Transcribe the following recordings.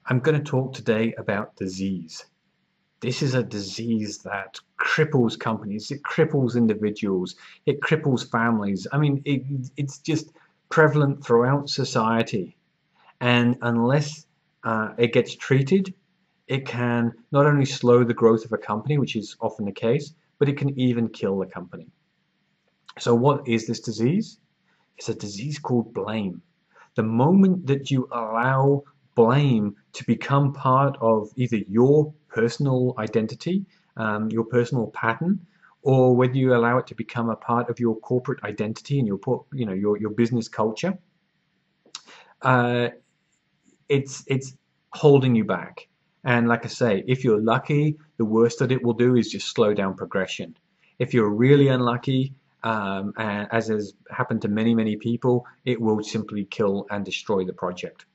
I'm going to talk today about disease. This is a disease that cripples companies, it cripples individuals, it cripples families. I mean, it's just prevalent throughout society. And unless it gets treated, it can not only slow the growth of a company, which is often the case, but it can even kill the company. So what is this disease? It's a disease called blame. The moment that you allow blame to become part of either your personal identity, your personal pattern, or whether you allow it to become a part of your corporate identity and your business culture, uh, it's holding you back. And like I say, if you're lucky, the worst that it will do is just slow down progression. If you're really unlucky, and as has happened to many people, it will simply kill and destroy the project.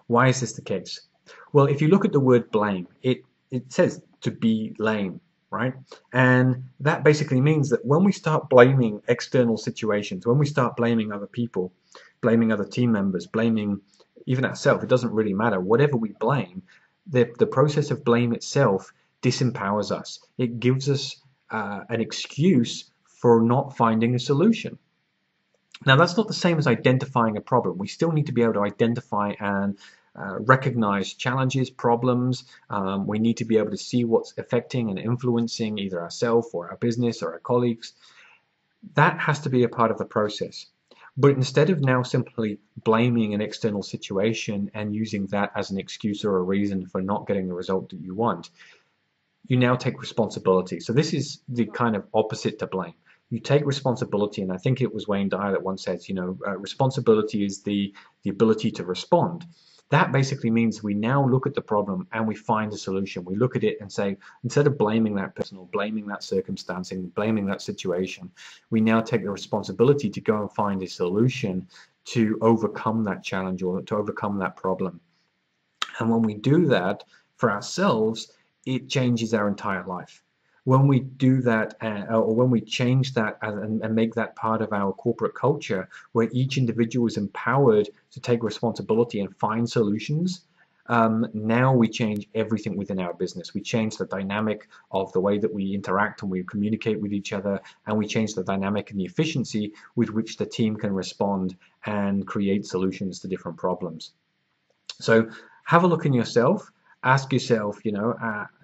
Why is this the case? Well, if you look at the word blame, it says to be lame, right? And that basically means that when we start blaming external situations, when we start blaming other people, blaming other team members, blaming even ourselves, it doesn't really matter. Whatever we blame, the process of blame itself disempowers us. It gives us an excuse for not finding a solution. Now, that's not the same as identifying a problem. We still need to be able to identify and recognize challenges, problems. We need to be able to see what's affecting and influencing either ourselves or our business or our colleagues. That has to be a part of the process. But instead of now simply blaming an external situation and using that as an excuse or a reason for not getting the result that you want, you now take responsibility. So this is the kind of opposite to blame. You take responsibility, and I think it was Wayne Dyer that once said, responsibility is the ability to respond. That basically means we now look at the problem and we find a solution. We look at it and say, instead of blaming that person or blaming that circumstance and blaming that situation, we now take the responsibility to go and find a solution to overcome that challenge or to overcome that problem. And when we do that for ourselves, it changes our entire life. When we do that, or when we change that and make that part of our corporate culture, where each individual is empowered to take responsibility and find solutions, now we change everything within our business. We change the dynamic of the way that we interact and we communicate with each other, and we change the dynamic and the efficiency with which the team can respond and create solutions to different problems. So have a look in yourself. Ask yourself,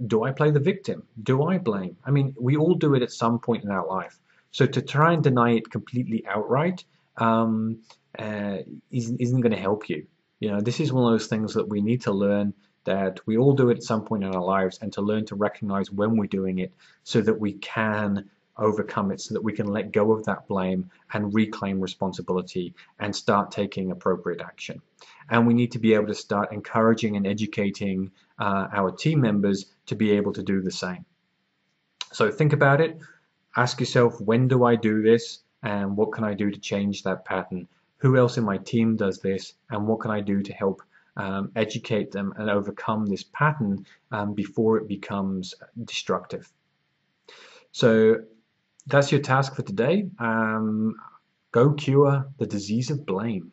do I play the victim? Do I blame? I mean, we all do it at some point in our life. So to try and deny it completely outright isn't going to help you. This is one of those things that we need to learn, that we all do it at some point in our lives, and to learn to recognize when we're doing it so that we can overcome it, so that we can let go of that blame and reclaim responsibility and start taking appropriate action. And we need to be able to start encouraging and educating our team members to be able to do the same. So think about it. Ask yourself, when do I do this? And what can I do to change that pattern? Who else in my team does this? And what can I do to help educate them and overcome this pattern before it becomes destructive? So that's your task for today. Go cure the disease of blame.